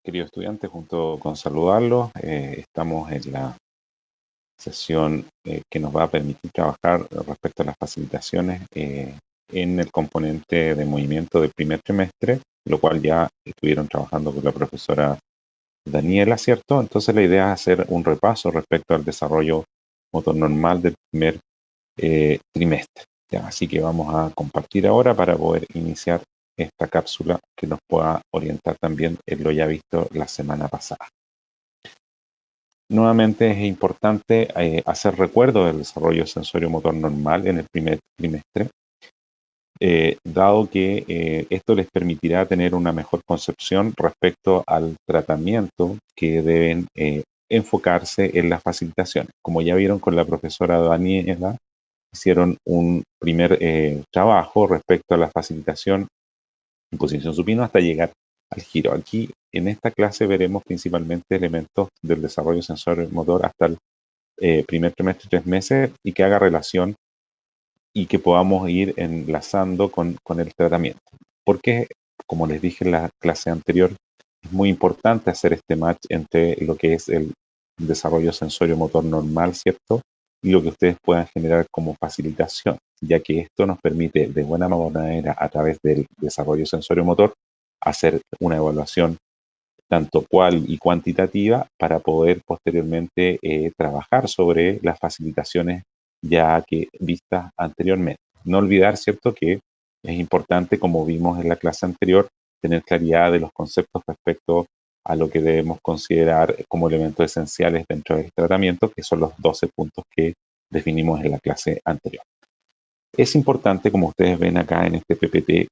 Querido estudiante, junto con saludarlos, estamos en la sesión que nos va a permitir trabajar respecto a las facilitaciones en el componente de movimiento del primer trimestre, lo cual ya estuvieron trabajando con la profesora Daniela, ¿cierto? Entonces la idea es hacer un repaso respecto al desarrollo motor normal del primer trimestre. ¿Ya? Así que vamos a compartir ahora para poder iniciar esta cápsula que nos pueda orientar también en lo ya visto la semana pasada. Nuevamente es importante hacer recuerdo del desarrollo sensorio-motor normal en el primer trimestre, dado que esto les permitirá tener una mejor concepción respecto al tratamiento que deben enfocarse en las facilitaciones. Como ya vieron con la profesora Daniela, hicieron un primer trabajo respecto a la facilitación en posición supino hasta llegar al giro. Aquí en esta clase veremos principalmente elementos del desarrollo sensor motor hasta el primer trimestre, 3 meses, y que haga relación y que podamos ir enlazando con el tratamiento. Porque, como les dije en la clase anterior, es muy importante hacer este match entre lo que es el desarrollo sensorio motor normal, ¿cierto? Y lo que ustedes puedan generar como facilitación, ya que esto nos permite de buena manera a través del desarrollo sensorio motor hacer una evaluación tanto cual y cuantitativa para poder posteriormente trabajar sobre las facilitaciones ya que vistas anteriormente. No olvidar, ¿cierto?, que es importante, como vimos en la clase anterior, tener claridad de los conceptos respecto a lo que debemos considerar como elementos esenciales dentro del tratamiento, que son los 12 puntos que definimos en la clase anterior. Es importante, como ustedes ven acá en este PPT,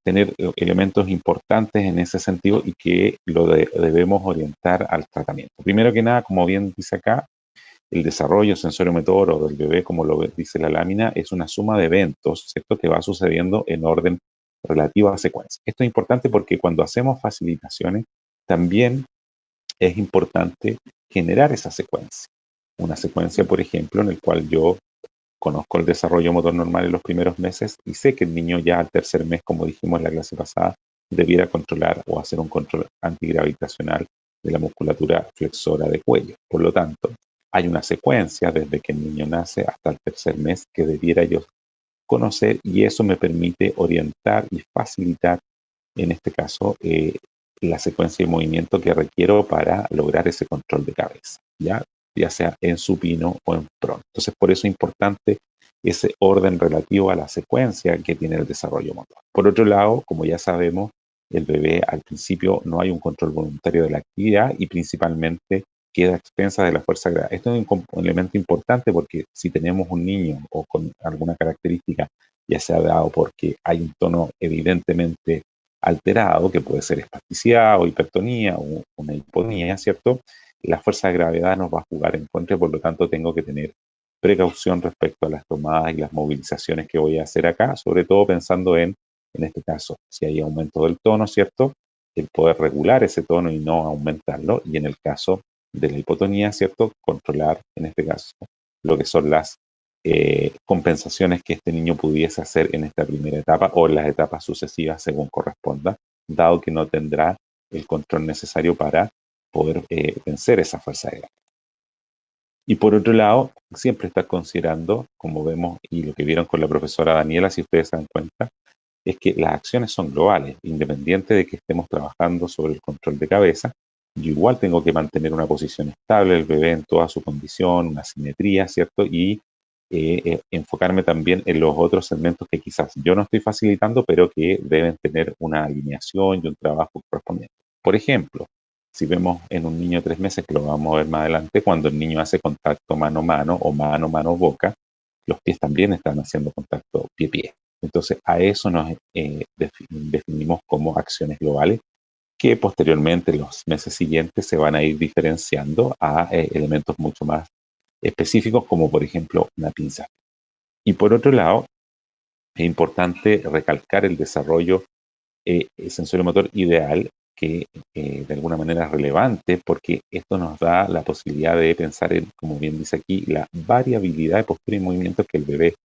tener elementos importantes en ese sentido y que lo debemos orientar al tratamiento. Primero que nada, como bien dice acá, el desarrollo sensorio-motor o del bebé, como lo dice la lámina, es una suma de eventos, ¿cierto?, que va sucediendo en orden relativo a secuencia. Esto es importante porque cuando hacemos facilitaciones, también es importante generar esa secuencia. Una secuencia, por ejemplo, en el cual yo conozco el desarrollo motor normal en los primeros meses y sé que el niño ya al tercer mes, como dijimos en la clase pasada, debiera controlar o hacer un control antigravitacional de la musculatura flexora de cuello. Por lo tanto, hay una secuencia desde que el niño nace hasta el tercer mes que debiera yo conocer y eso me permite orientar y facilitar, en este caso, la secuencia de movimiento que requiero para lograr ese control de cabeza, ya sea en supino o en prono. Entonces, por eso es importante ese orden relativo a la secuencia que tiene el desarrollo motor. Por otro lado, como ya sabemos, el bebé al principio no hay un control voluntario de la actividad y principalmente queda a expensas de la fuerza gravedad. Esto es un elemento importante porque si tenemos un niño o con alguna característica, ya sea dado porque hay un tono evidentemente alterado, que puede ser espasticidad o hipertonía o una hipotonía, ¿cierto? La fuerza de gravedad nos va a jugar en contra y por lo tanto tengo que tener precaución respecto a las tomadas y las movilizaciones que voy a hacer acá, sobre todo pensando en este caso, si hay aumento del tono, ¿cierto? El poder regular ese tono y no aumentarlo, y en el caso de la hipotonía, ¿cierto? Controlar, en este caso, lo que son las compensaciones que este niño pudiese hacer en esta primera etapa o en las etapas sucesivas según corresponda, dado que no tendrá el control necesario para poder vencer esa fuerza de gravedad. Y por otro lado, siempre estar considerando, como vemos y lo que vieron con la profesora Daniela, si ustedes se dan cuenta, es que las acciones son globales, independiente de que estemos trabajando sobre el control de cabeza. Yo igual tengo que mantener una posición estable del bebé en toda su condición, una simetría, ¿cierto? Y enfocarme también en los otros segmentos que quizás yo no estoy facilitando, pero que deben tener una alineación y un trabajo correspondiente. Por ejemplo, si vemos en un niño de 3 meses, que lo vamos a ver más adelante, cuando el niño hace contacto mano-mano o mano-mano-boca, los pies también están haciendo contacto pie-pie. Entonces, a eso nos definimos como acciones globales que posteriormente, en los meses siguientes, se van a ir diferenciando a elementos mucho más específicos, como por ejemplo una pinza. Y por otro lado, es importante recalcar el desarrollo sensorio-motor ideal, que de alguna manera es relevante porque esto nos da la posibilidad de pensar en, como bien dice aquí, la variabilidad de postura y movimiento que el bebé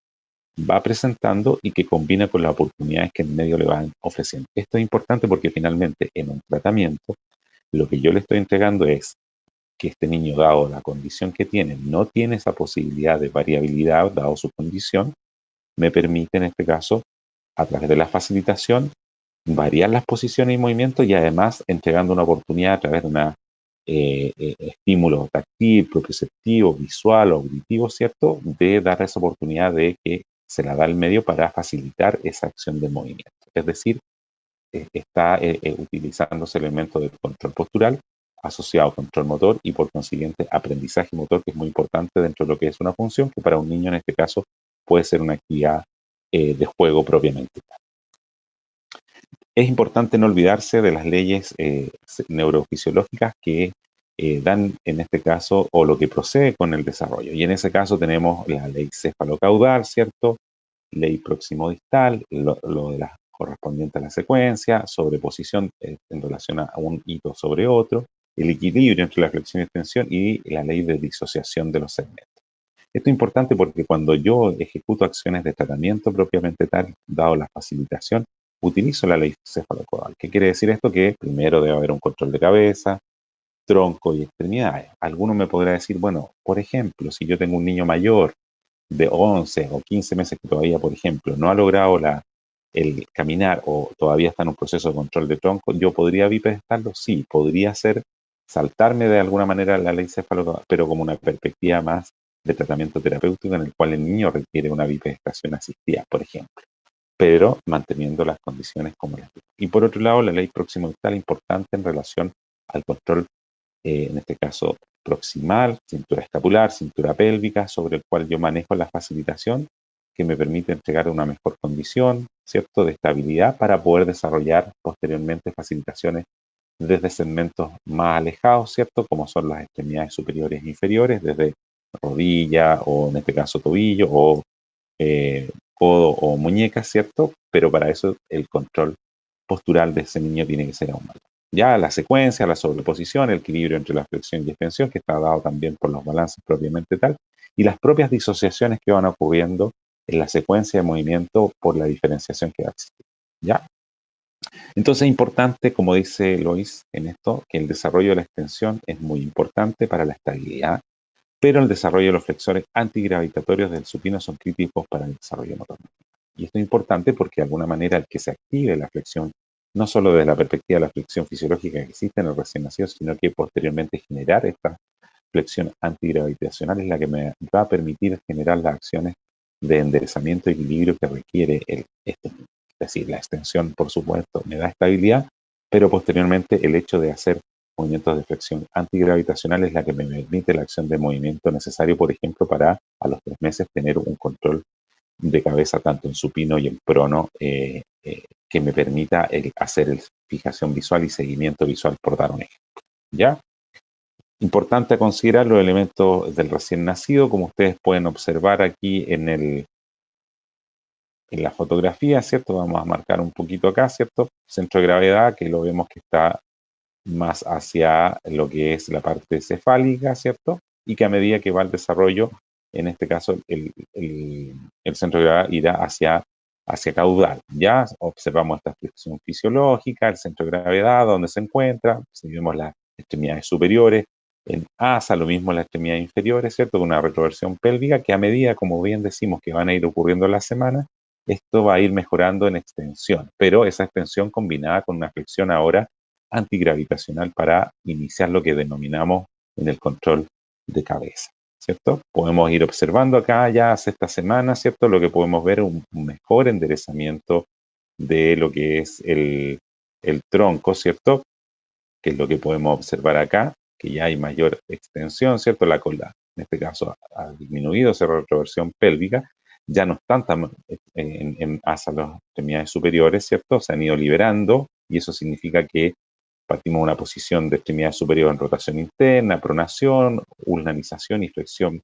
va presentando y que combina con las oportunidades que en medio le van ofreciendo. Esto es importante porque finalmente en un tratamiento Lo que yo le estoy entregando es que este niño, dado la condición que tiene, no tiene esa posibilidad de variabilidad, dado su condición, me permite en este caso, a través de la facilitación, variar las posiciones y movimientos y además entregando una oportunidad a través de un estímulo táctil, propioceptivo, visual o auditivo, ¿cierto? De dar esa oportunidad de que se la da el medio para facilitar esa acción de movimiento. Es decir, está utilizándose elementos de control postural asociado a control motor y por consiguiente aprendizaje motor, que es muy importante dentro de lo que es una función, que para un niño en este caso puede ser una actividad de juego propiamente. Es importante no olvidarse de las leyes neurofisiológicas que dan en este caso o lo que procede con el desarrollo. Y en ese caso tenemos la ley cefalocaudal, ¿cierto? Ley próximo-distal, lo de la correspondiente a la secuencia, sobreposición en relación a un hito sobre otro, el equilibrio entre la flexión y extensión y la ley de disociación de los segmentos. Esto es importante porque cuando yo ejecuto acciones de tratamiento propiamente tal, dado la facilitación, utilizo la ley cefalocaudal. ¿Qué quiere decir esto? Que primero debe haber un control de cabeza, tronco y extremidades. Alguno me podrá decir, bueno, por ejemplo, si yo tengo un niño mayor de 11 o 15 meses que todavía, por ejemplo, no ha logrado el caminar o todavía está en un proceso de control de tronco, ¿yo podría bipedestarlo? Sí, podría ser saltarme de alguna manera la ley cefalocaudal, pero como una perspectiva más de tratamiento terapéutico en el cual el niño requiere una bipedestación asistida, por ejemplo, pero manteniendo las condiciones como las. Y por otro lado, la ley próximo distal importante en relación al control en este caso proximal, cintura escapular, cintura pélvica, sobre el cual yo manejo la facilitación que me permite entregar una mejor condición, ¿cierto?, de estabilidad para poder desarrollar posteriormente facilitaciones desde segmentos más alejados, ¿cierto?, como son las extremidades superiores e inferiores, desde rodilla o en este caso tobillo o codo o muñeca, ¿cierto? Pero para eso el control postural de ese niño tiene que ser aún mayor. Ya la secuencia, la sobreposición, el equilibrio entre la flexión y extensión, que está dado también por los balances propiamente tal, y las propias disociaciones que van ocurriendo en la secuencia de movimiento por la diferenciación que va a existir. ¿Ya? Entonces es importante, como dice Lois en esto, que el desarrollo de la extensión es muy importante para la estabilidad, pero el desarrollo de los flexores antigravitatorios del supino son críticos para el desarrollo motor. Y esto es importante porque de alguna manera el que se active la flexión, no solo desde la perspectiva de la flexión fisiológica que existe en el recién nacido, sino que posteriormente generar esta flexión antigravitacional es la que me va a permitir generar las acciones de enderezamiento y equilibrio que requiere este. Es decir, la extensión, por supuesto, me da estabilidad, pero posteriormente el hecho de hacer movimientos de flexión antigravitacional es la que me permite la acción de movimiento necesario, por ejemplo, para a los 3 meses tener un control de cabeza tanto en supino y en prono que me permita hacer fijación visual y seguimiento visual, por dar un ejemplo. ¿Ya? Importante considerar los elementos del recién nacido, como ustedes pueden observar aquí en la fotografía, ¿cierto? Vamos a marcar un poquito acá, ¿cierto? Centro de gravedad, que lo vemos que está más hacia lo que es la parte cefálica, ¿cierto? Y que a medida que va el desarrollo, en este caso el centro de gravedad irá hacia caudal. Ya observamos esta flexión fisiológica, el centro de gravedad, donde se encuentra, si vemos las extremidades superiores, en asa, lo mismo en las extremidades inferiores, ¿cierto? Con una retroversión pélvica que a medida, como bien decimos, que van a ir ocurriendo las semanas, esto va a ir mejorando en extensión, pero esa extensión combinada con una flexión ahora antigravitacional para iniciar lo que denominamos en el control de cabeza, ¿cierto? Podemos ir observando acá ya hace esta semana, ¿cierto? Lo que podemos ver es un mejor enderezamiento de lo que es el tronco, ¿cierto? Que es lo que podemos observar acá, que ya hay mayor extensión, ¿cierto? La cola, en este caso, ha disminuido esa retroversión pélvica, ya no están tan hacia las extremidades superiores, ¿cierto? Se han ido liberando y eso significa que partimos de una posición de extremidad superior en rotación interna, pronación, ulnanización y flexión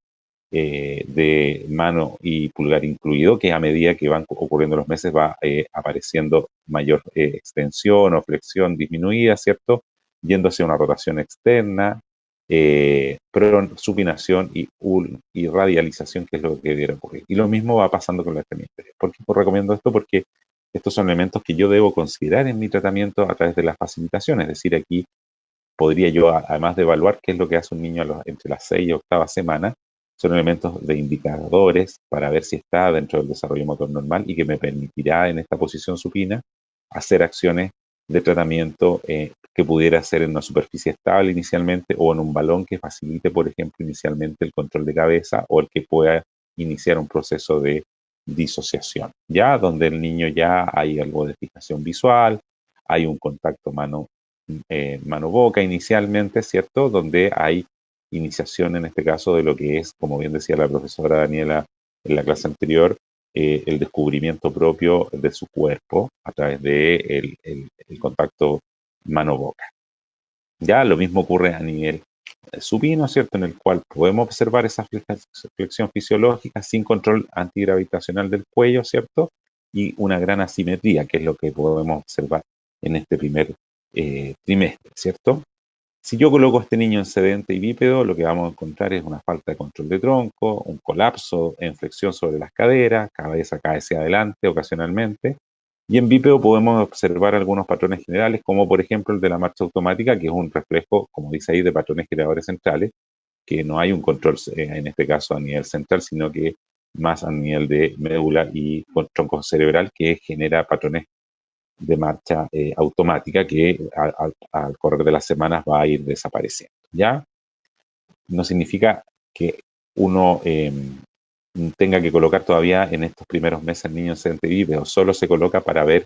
de mano y pulgar incluido, que a medida que van ocurriendo los meses va apareciendo mayor extensión o flexión disminuida, ¿cierto? Yendo hacia una rotación externa, supinación y radialización, que es lo que debiera ocurrir. Y lo mismo va pasando con la extremidad inferior. ¿Por qué recomiendo esto? Porque estos son elementos que yo debo considerar en mi tratamiento a través de la facilitación, es decir, aquí podría yo, además de evaluar qué es lo que hace un niño entre las 6 y octava semana, son elementos de indicadores para ver si está dentro del desarrollo motor normal y que me permitirá en esta posición supina hacer acciones de tratamiento que pudiera ser en una superficie estable inicialmente o en un balón que facilite, por ejemplo, inicialmente el control de cabeza o el que pueda iniciar un proceso de disociación, ya donde el niño ya hay algo de fijación visual, hay un contacto mano-boca inicialmente, ¿cierto? Donde hay iniciación en este caso de lo que es, como bien decía la profesora Daniela en la clase anterior, el descubrimiento propio de su cuerpo a través de el contacto mano-boca. Ya lo mismo ocurre a nivel supino, ¿cierto? En el cual podemos observar esa flexión fisiológica sin control antigravitacional del cuello, ¿cierto? Y una gran asimetría, que es lo que podemos observar en este primer trimestre, ¿cierto? Si yo coloco a este niño en sedente y bípedo, lo que vamos a encontrar es una falta de control de tronco, un colapso en flexión sobre las caderas, cabeza cae hacia adelante ocasionalmente. Y en bípedo podemos observar algunos patrones generales, como por ejemplo el de la marcha automática, que es un reflejo, como dice ahí, de patrones generadores centrales, que no hay un control en este caso a nivel central, sino que más a nivel de médula y tronco cerebral, que genera patrones de marcha automática que al correr de las semanas va a ir desapareciendo. ¿Ya? No significa que uno tenga que colocar todavía en estos primeros meses el niño en sedente bípedo, solo se coloca para ver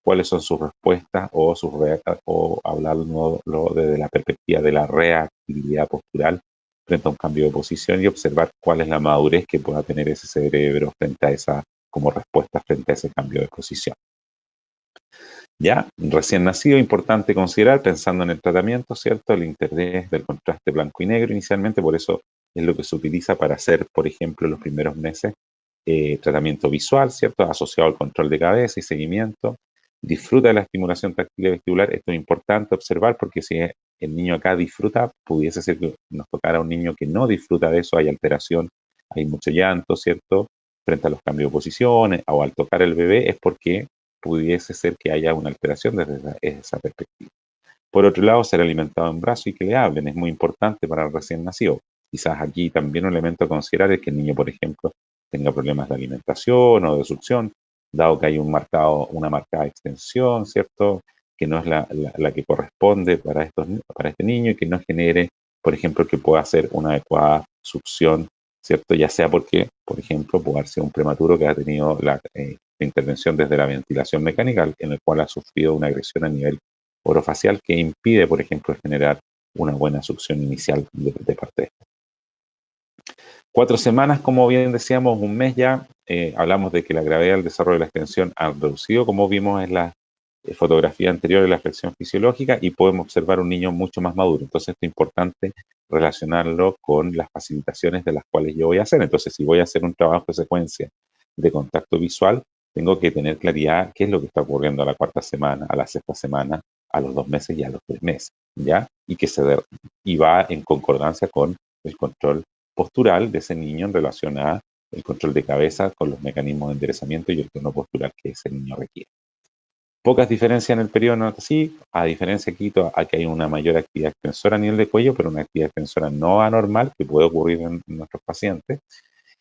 cuáles son sus respuestas o hablarlo desde la perspectiva de la reactividad postural frente a un cambio de posición y observar cuál es la madurez que pueda tener ese cerebro frente a esa, como respuesta frente a ese cambio de posición. Ya, recién nacido, importante considerar, pensando en el tratamiento, ¿cierto? El interés del contraste blanco y negro inicialmente, por eso es lo que se utiliza para hacer, por ejemplo, en los primeros meses, tratamiento visual, ¿cierto? Asociado al control de cabeza y seguimiento. Disfruta de la estimulación táctil y vestibular, esto es importante observar porque si el niño acá disfruta, pudiese ser que nos tocara un niño que no disfruta de eso, hay alteración, hay mucho llanto, ¿cierto? Frente a los cambios de posiciones o al tocar el bebé, es porque pudiese ser que haya una alteración desde esa perspectiva. Por otro lado, ser alimentado en brazo y que le hablen es muy importante para el recién nacido. Quizás aquí también un elemento a considerar es que el niño, por ejemplo, tenga problemas de alimentación o de succión, dado que hay una marcada extensión, ¿cierto? Que no es la que corresponde para este niño y que no genere, por ejemplo, que pueda hacer una adecuada succión, ¿cierto? Ya sea porque, por ejemplo, puede haber sido un prematuro que ha tenido la intervención desde la ventilación mecánica, en el cual ha sufrido una agresión a nivel orofacial que impide, por ejemplo, generar una buena succión inicial de parte de esto. 4 semanas, como bien decíamos, un mes ya, hablamos de que la gravedad del desarrollo de la extensión ha reducido, como vimos en la fotografía anterior de la flexión fisiológica, y podemos observar un niño mucho más maduro. Entonces, esto es importante relacionarlo con las facilitaciones de las cuales yo voy a hacer. Entonces, si voy a hacer un trabajo de secuencia de contacto visual, tengo que tener claridad qué es lo que está ocurriendo a la 4ª semana, a la 6ª semana, a los 2 meses y a los 3 meses, ¿ya? Y va en concordancia con el control postural de ese niño en relación a el control de cabeza con los mecanismos de enderezamiento y el tono postural que ese niño requiere. Pocas diferencias en el periodo no así, a diferencia aquí hay una mayor actividad extensora a nivel de cuello, pero una actividad extensora no anormal que puede ocurrir en nuestros pacientes,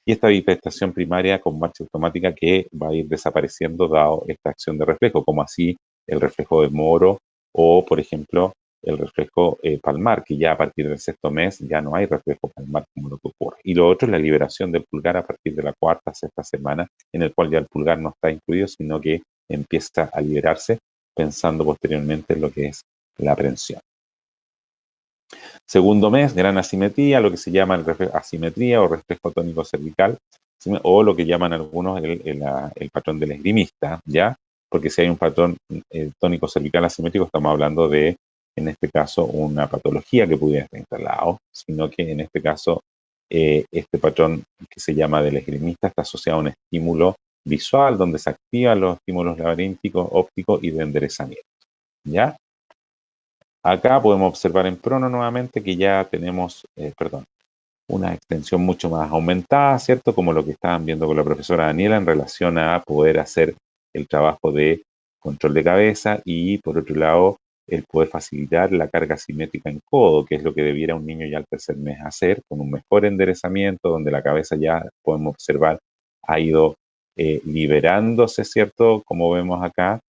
y esta bipedestación primaria con marcha automática que va a ir desapareciendo dado esta acción de reflejo, como así el reflejo de Moro o, por ejemplo, el reflejo palmar, que ya a partir del 6º mes ya no hay reflejo palmar como lo que ocurre. Y lo otro es la liberación del pulgar a partir de la 4ª, 6ª semana, en el cual ya el pulgar no está incluido, sino que empieza a liberarse pensando posteriormente en lo que es la aprensión. Segundo mes, gran asimetría, lo que se llama asimetría o reflejo tónico cervical, o lo que llaman algunos el patrón del esgrimista, ¿ya? Porque si hay un patrón tónico cervical asimétrico, estamos hablando de, en este caso, una patología que pudiera estar instalado, sino que en este caso, este patrón que se llama del esgrimista está asociado a un estímulo visual, donde se activan los estímulos laberínticos, ópticos y de enderezamiento, ¿ya? Acá podemos observar en prono nuevamente que ya tenemos, una extensión mucho más aumentada, ¿cierto? Como lo que estaban viendo con la profesora Daniela en relación a poder hacer el trabajo de control de cabeza y, por otro lado, el poder facilitar la carga simétrica en codo, que es lo que debiera un niño ya al tercer mes hacer, con un mejor enderezamiento, donde la cabeza ya podemos observar ha ido liberándose, ¿cierto? Como vemos acá,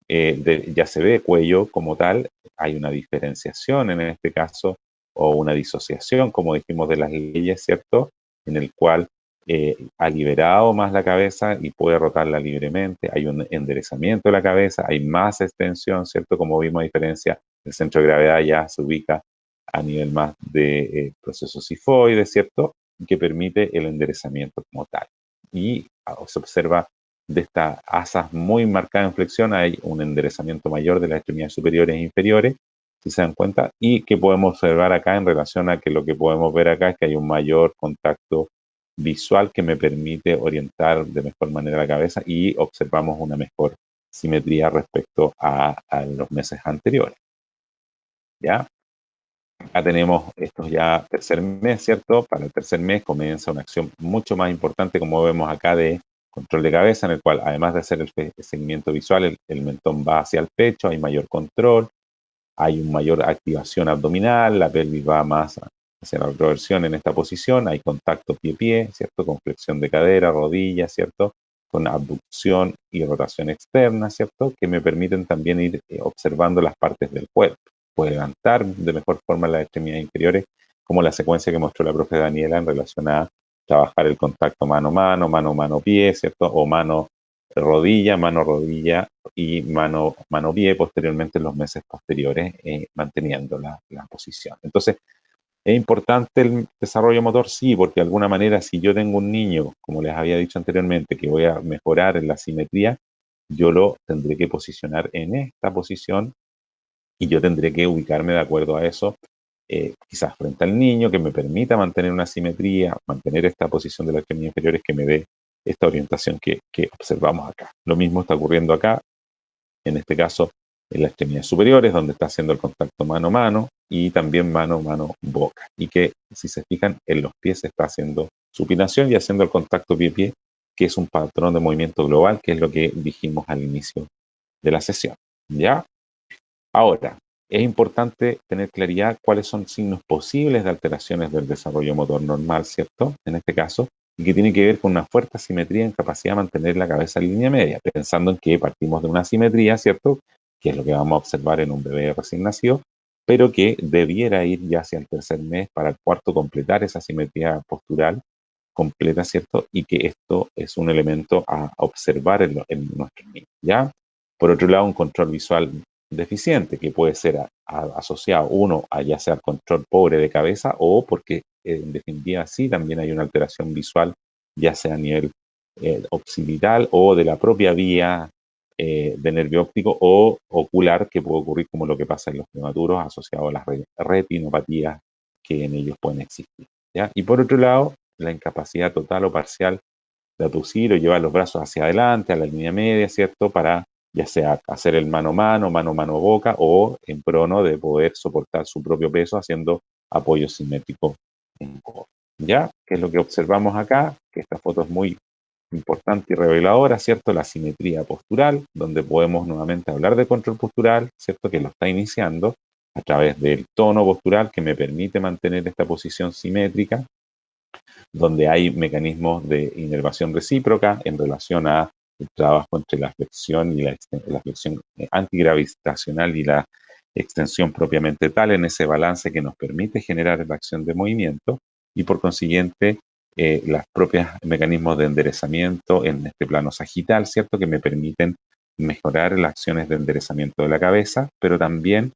ya se ve cuello como tal, hay una diferenciación en este caso, o una disociación, como dijimos, de las leyes, ¿cierto? En el cual ha liberado más la cabeza y puede rotarla libremente, hay un enderezamiento de la cabeza, hay más extensión, ¿cierto? Como vimos, a diferencia, el centro de gravedad ya se ubica a nivel más de proceso sifoide, ¿cierto? Que permite el enderezamiento como tal. Y se observa de estas asas muy marcada en flexión, hay un enderezamiento mayor de las extremidades superiores e inferiores, si se dan cuenta, y que podemos observar acá en relación a que lo que podemos ver acá es que hay un mayor contacto visual que me permite orientar de mejor manera la cabeza y observamos una mejor simetría respecto a los meses anteriores. ¿Ya? Acá tenemos estos ya tercer mes, ¿cierto? Para el tercer mes comienza una acción mucho más importante, como vemos acá, de control de cabeza, en el cual además de hacer el seguimiento visual, el mentón va hacia el pecho, hay mayor control, hay una mayor activación abdominal, la pelvis va más hacia la retroversión en esta posición, hay contacto pie-pie, ¿cierto? Con flexión de cadera, rodilla, ¿cierto? Con abducción y rotación externa, ¿cierto? Que me permiten también ir observando las partes del cuerpo. Puede levantar de mejor forma las extremidades inferiores, como la secuencia que mostró la profe Daniela en relación a trabajar el contacto mano-mano, mano-mano-pie, ¿cierto? O mano-rodilla y mano-pie posteriormente en los meses posteriores, manteniendo la posición. Entonces, ¿es importante el desarrollo motor? Sí, porque de alguna manera si yo tengo un niño, como les había dicho anteriormente, que voy a mejorar en la simetría, yo lo tendré que posicionar en esta posición y yo tendré que ubicarme de acuerdo a eso, quizás frente al niño, que me permita mantener una simetría, mantener esta posición de las extremidades inferiores que me dé esta orientación que observamos acá. Lo mismo está ocurriendo acá, en este caso en las extremidades superiores, donde está haciendo el contacto mano-mano y también mano-mano-boca. Y que, si se fijan, en los pies está haciendo supinación y haciendo el contacto pie-pie, que es un patrón de movimiento global, que es lo que dijimos al inicio de la sesión. ¿Ya? Ahora, es importante tener claridad cuáles son signos posibles de alteraciones del desarrollo motor normal, ¿cierto? En este caso, y que tiene que ver con una fuerte asimetría en capacidad de mantener la cabeza en línea media, pensando en que partimos de una asimetría, ¿cierto? Que es lo que vamos a observar en un bebé recién nacido, pero que debiera ir ya hacia el tercer mes para el cuarto completar esa simetría postural completa, ¿cierto? Y que esto es un elemento a observar en nuestros niños, ¿ya? Por otro lado, un control visual deficiente, que puede ser asociado, uno, a ya sea control pobre de cabeza o porque en definitiva sí también hay una alteración visual, ya sea a nivel occipital o de la propia vía de nervio óptico o ocular, que puede ocurrir como lo que pasa en los prematuros asociado a las retinopatías que en ellos pueden existir, ¿ya? Y por otro lado, la incapacidad total o parcial de aducir o llevar los brazos hacia adelante, a la línea media, ¿cierto? Para ya sea hacer el mano-mano, mano-mano-boca o en prono de poder soportar su propio peso haciendo apoyo simétrico en codo. ¿Ya? ¿Qué es lo que observamos acá? Que esta foto es muy importante y reveladora, ¿cierto? La simetría postural, donde podemos nuevamente hablar de control postural, ¿cierto? Que lo está iniciando a través del tono postural que me permite mantener esta posición simétrica, donde hay mecanismos de inervación recíproca en relación a el trabajo entre la flexión y la flexión antigravitacional y la extensión propiamente tal, en ese balance que nos permite generar la acción de movimiento y por consiguiente las propias mecanismos de enderezamiento en este plano sagital, ¿cierto? Que me permiten mejorar las acciones de enderezamiento de la cabeza, pero también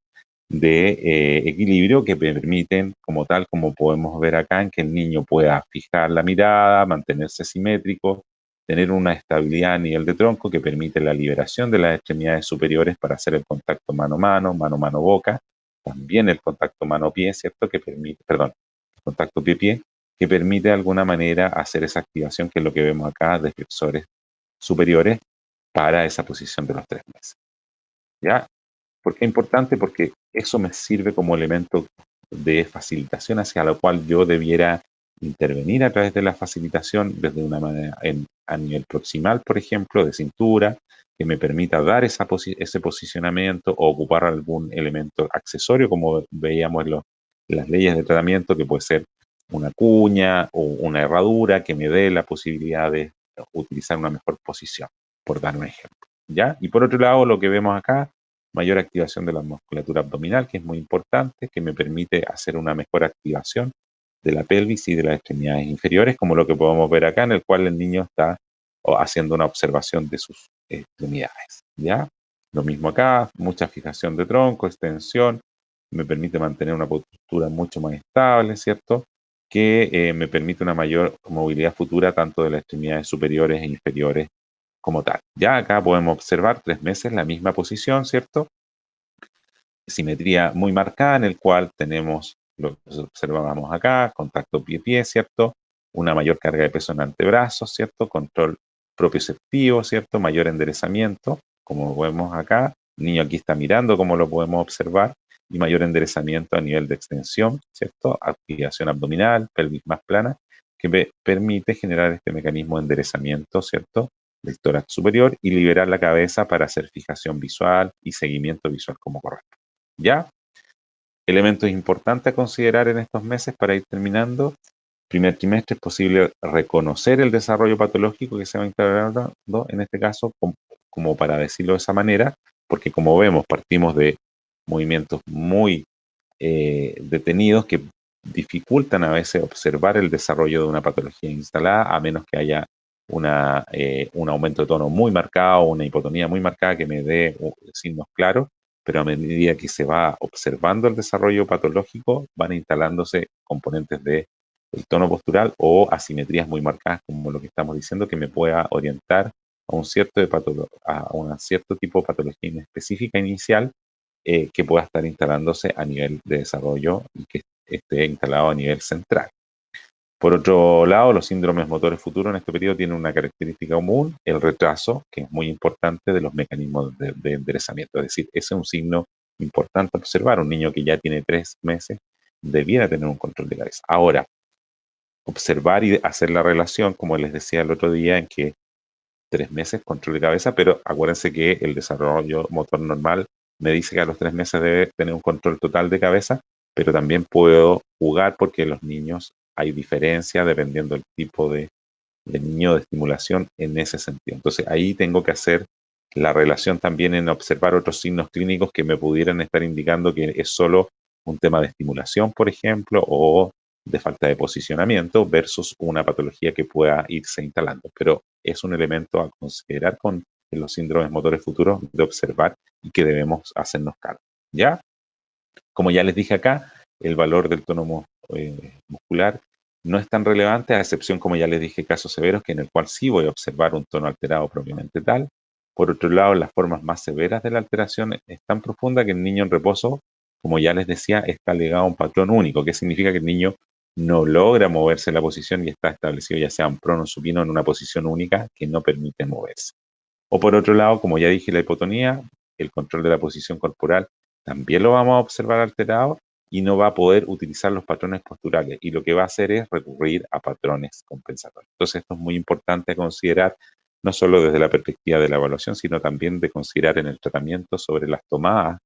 de equilibrio que permiten, como tal, como podemos ver acá, en que el niño pueda fijar la mirada, mantenerse simétrico, tener una estabilidad a nivel de tronco que permite la liberación de las extremidades superiores para hacer el contacto mano-mano, mano-mano-boca, también el contacto mano-pie, ¿cierto? Que permite, perdón, el contacto pie-pie, que permite de alguna manera hacer esa activación, que es lo que vemos acá, de flexores superiores para esa posición de los 3 meses. ¿Ya? ¿Por qué es importante? Porque eso me sirve como elemento de facilitación hacia lo cual yo debiera intervenir a través de la facilitación desde una manera a nivel proximal, por ejemplo, de cintura, que me permita dar ese posicionamiento o ocupar algún elemento accesorio, como veíamos en las leyes de tratamiento, que puede ser una cuña o una herradura que me dé la posibilidad de utilizar una mejor posición, por dar un ejemplo. ¿Ya? Y por otro lado, lo que vemos acá, mayor activación de la musculatura abdominal, que es muy importante, que me permite hacer una mejor activación de la pelvis y de las extremidades inferiores, como lo que podemos ver acá, en el cual el niño está haciendo una observación de sus extremidades. ¿Ya? Lo mismo acá, mucha fijación de tronco, extensión, me permite mantener una postura mucho más estable, ¿cierto? Que me permite una mayor movilidad futura tanto de las extremidades superiores e inferiores como tal. Ya acá podemos observar 3 meses la misma posición, ¿cierto? Simetría muy marcada en el cual tenemos lo que observábamos acá, contacto pie-pie, ¿cierto? Una mayor carga de peso en antebrazos, ¿cierto? Control propioceptivo, ¿cierto? Mayor enderezamiento, como vemos acá. El niño aquí está mirando, como lo podemos observar, y mayor enderezamiento a nivel de extensión, ¿cierto? Activación abdominal, pelvis más plana, que permite generar este mecanismo de enderezamiento, ¿cierto? Del tórax superior y liberar la cabeza para hacer fijación visual y seguimiento visual como corresponde. ¿Ya? Elementos importantes a considerar en estos meses para ir terminando. Primer trimestre es posible reconocer el desarrollo patológico que se va integrando, en este caso, como para decirlo de esa manera, porque como vemos, partimos de movimientos muy detenidos que dificultan a veces observar el desarrollo de una patología instalada, a menos que haya un aumento de tono muy marcado, una hipotonía muy marcada que me dé signos claros, pero a medida que se va observando el desarrollo patológico, van instalándose componentes del tono postural o asimetrías muy marcadas, como lo que estamos diciendo, que me pueda orientar a un cierto tipo de patología específica inicial que pueda estar instalándose a nivel de desarrollo y que esté instalado a nivel central. Por otro lado, los síndromes motores futuros en este periodo tienen una característica común, el retraso, que es muy importante de los mecanismos de enderezamiento. Es decir, ese es un signo importante observar. Un niño que ya tiene 3 meses debiera tener un control de cabeza. Ahora, observar y hacer la relación, como les decía el otro día, en que 3 meses control de cabeza, pero acuérdense que el desarrollo motor normal me dice que a los 3 meses debe tener un control total de cabeza, pero también puedo jugar porque en los niños hay diferencia dependiendo del tipo de niño de estimulación en ese sentido. Entonces ahí tengo que hacer la relación también en observar otros signos clínicos que me pudieran estar indicando que es solo un tema de estimulación, por ejemplo, o de falta de posicionamiento versus una patología que pueda irse instalando. Pero es un elemento a considerar con los síndromes motores futuros de observar y que debemos hacernos cargo. ¿Ya? Como ya les dije acá, el valor del tono muscular no es tan relevante, a excepción, como ya les dije, casos severos, que en el cual sí voy a observar un tono alterado propiamente tal. Por otro lado, las formas más severas de la alteración es tan profunda que el niño en reposo, como ya les decía, está ligado a un patrón único, que significa que el niño no logra moverse en la posición y está establecido ya sea en prono o supino en una posición única que no permite moverse. O por otro lado, como ya dije, la hipotonía, el control de la posición corporal, también lo vamos a observar alterado y no va a poder utilizar los patrones posturales y lo que va a hacer es recurrir a patrones compensatorios. Entonces esto es muy importante a considerar, no solo desde la perspectiva de la evaluación, sino también de considerar en el tratamiento sobre las tomadas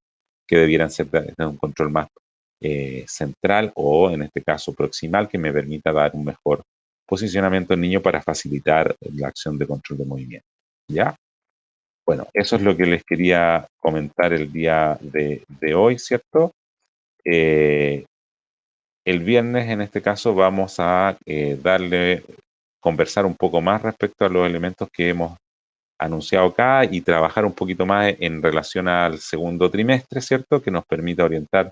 que debieran ser de un control más central o en este caso proximal que me permita dar un mejor posicionamiento al niño para facilitar la acción de control de movimiento. ¿Ya? Bueno, eso es lo que les quería comentar el día de hoy, ¿cierto? Eh, el viernes, en este caso, vamos a conversar un poco más respecto a los elementos que hemos anunciado acá y trabajar un poquito más en relación al segundo trimestre, ¿cierto? Que nos permita orientar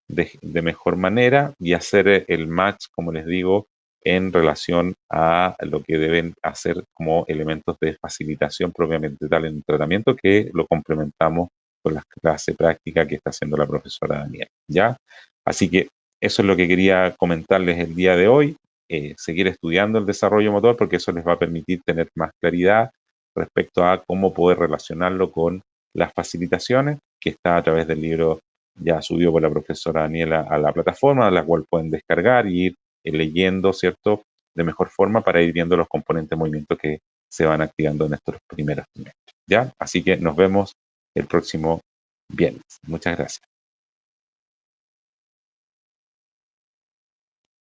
de mejor manera y hacer el match, como les digo, en relación a lo que deben hacer como elementos de facilitación propiamente tal en el tratamiento, que lo complementamos con la clase práctica que está haciendo la profesora Daniela, ¿ya? Así que eso es lo que quería comentarles el día de hoy, seguir estudiando el desarrollo motor porque eso les va a permitir tener más claridad respecto a cómo poder relacionarlo con las facilitaciones, que está a través del libro ya subido por la profesora Daniela a la plataforma, la cual pueden descargar y ir leyendo, ¿cierto? De mejor forma para ir viendo los componentes de movimiento que se van activando en nuestros primeros trimestres. ¿Ya? Así que nos vemos el próximo viernes. Muchas gracias.